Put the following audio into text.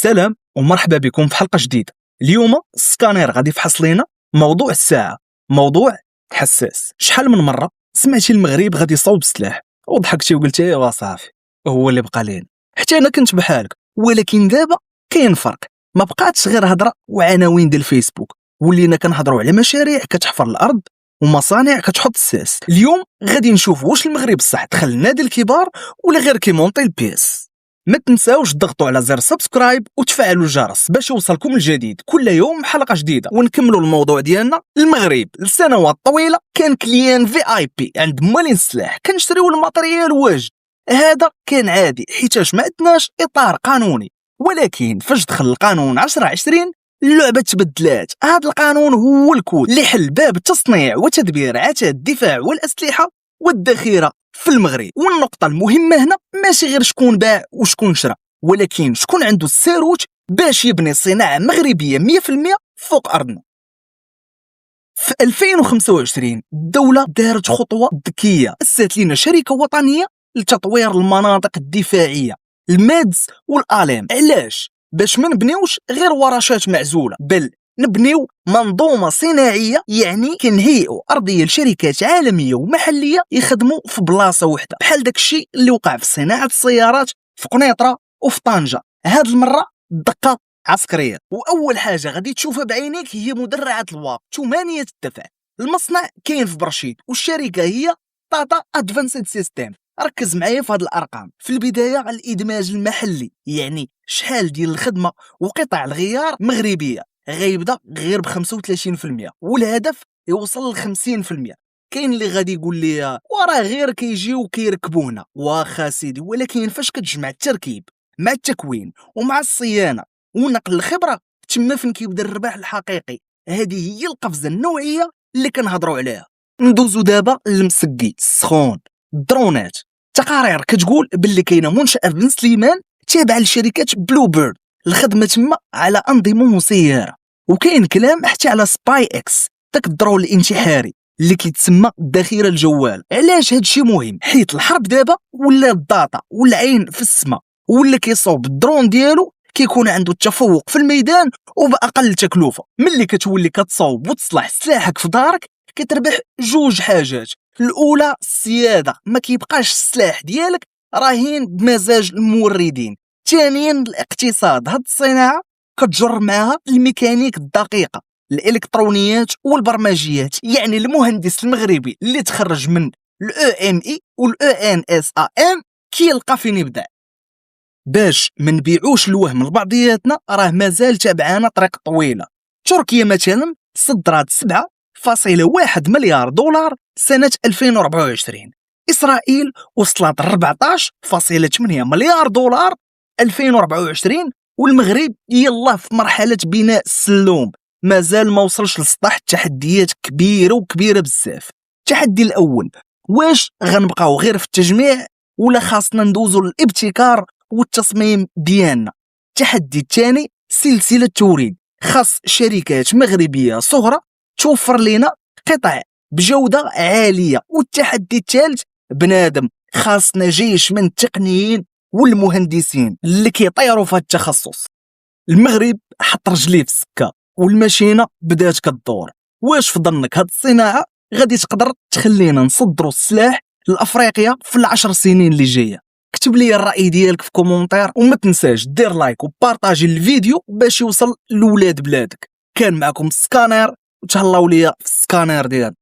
سلام ومرحبا بكم في حلقة جديدة. اليوم السكانير غادي يفحص لينا موضوع الساعة، موضوع حساس. شحال من مرة سمعتي المغرب غادي يصوب السلاح وضحكتي وقلتي ايوا صافي هو اللي بقى لينا، حتى انا كنت بحالك. ولكن دابا كاين فرق، ما بقاتش غير هضره وعناوين ديال الفيسبوك، ولينا كنهضروا على مشاريع كتحفر الارض ومصانع كتحط الساس. اليوم غادي نشوف واش المغرب صح دخل نادي الكبار ولا غير كيمونطي البيس. ما تنساوش تضغطوا على زر سبسكرايب وتفعلوا الجرس باش يوصلكم الجديد كل يوم حلقة جديدة. ونكملوا الموضوع ديالنا. المغرب لسنوات طويلة كان كليان VIP عند مولين السلاح، كنشريو الماتريال واجد. هذا كان عادي حيتاش ما عندناش اطار قانوني، ولكن فاش دخل القانون 10/20 اللعبة تبدلات. هذا القانون هو الكود اللي حل باب التصنيع وتدبير عتاد الدفاع والأسلحة والذخيرة في المغرب. والنقطة المهمة هنا ماشي غير شكون باع وشكون شرى، ولكن شكون عنده الساروت باش يبني صناعة مغربية 100% فوق أرضنا. في 2025 الدولة دارت خطوة ذكية، أسست لنا شركة وطنية لتطوير المناطق الدفاعية، المادز والآلام. علاش؟ باش ما نبنيوش غير ورشات معزولة، بل نبنيو منظومة صناعية، يعني كنهيئوا أرضية لشركات عالمية ومحلية يخدموا في بلاصة واحدة، بحال داك الشيء اللي وقع في صناعة السيارات في قنيطرة وفي طنجة. هاد المرة دقة عسكرية، وأول حاجة غادي تشوفها بعينيك هي مدرعات الواق 8 الدفع. المصنع كاين في برشيد والشركة هي تاتا ادفانسد سيستم. ركز معايا في هاد الارقام. في البدايه الادماج المحلي، يعني شحال ديال الخدمه وقطع الغيار مغربيه، غيبدا غير ب 35%، والهدف يوصل ل 50%. كاين اللي غادي يقول لي وراه غير كيجيو كيركبونا، واخا سيدي، ولكن فاش كتجمع التركيب مع التكوين ومع الصيانه ونقل الخبره، تما فين كيبدا الربح الحقيقي. هذه هي القفزه النوعيه اللي كنهضروا عليها. ندوزو دابا للمسقي السخون، الدرونات. تقارير كتقول باللي كاينه منشأة بن سليمان تابعه لشركه بلو بيرد، الخدمه تما على انظمه مسيره. وكاين كلام حتى على سباي اكس، داك الدرون الانتحاري اللي كيتسمى الذخيره الجوال. علاش هادشي مهم؟ حيت الحرب دابا ولا الداتا والعين في السماء، ولا كيصوب الدرون ديالو كيكون عنده التفوق في الميدان وباقل تكلفه. ملي كتولي كتصوب وتصلح سلاحك في دارك كتربح جوج حاجات. الاولى السياده، ما كيبقاش السلاح ديالك راهين بمزاج الموردين. ثانيا الاقتصاد، هاد الصناعه كتجر معها الميكانيك الدقيقه، الالكترونيات والبرمجيات. يعني المهندس المغربي اللي تخرج من الEMI والENSAM كيلقى فين يبدع. باش ما نبيعوش الوهم لبعضياتنا، راه مازال تابعانا طريق طويله. تركيا مثلا صدرات 7.1 مليار دولار سنة 2024. إسرائيل وصلت 14.8 مليار دولار 2024. والمغرب يلا في مرحلة بناء السلوم، مازال ما وصلش لسطح. التحديات كبيرة وكبيرة بزاف. التحدي الأول، واش غنبقاو غير في التجميع ولا خاصنا ندوزو للابتكار والتصميم ديالنا؟ التحدي الثاني، سلسلة توريد، خاص شركات مغربية صغرى توفر لنا قطع بجودة عالية. والتحدي الثالث، بنادم، خاصنا جيش من التقنيين والمهندسين اللي كيطيروا في التخصص. المغرب حط رجليه في السكة والماشينة بدات كدور. واش في ظنك هاد الصناعة غادي تقدر تخلينا نصدروا السلاح لأفريقيا في 10 سنين اللي جاية؟ كتب لي الرأي ديالك في كومنتير، وما تنساش دير لايك وبارطاجي الفيديو باش يوصل لولاد بلادك. كان معكم السكانير، وتهلاو ليا في السكانير ديال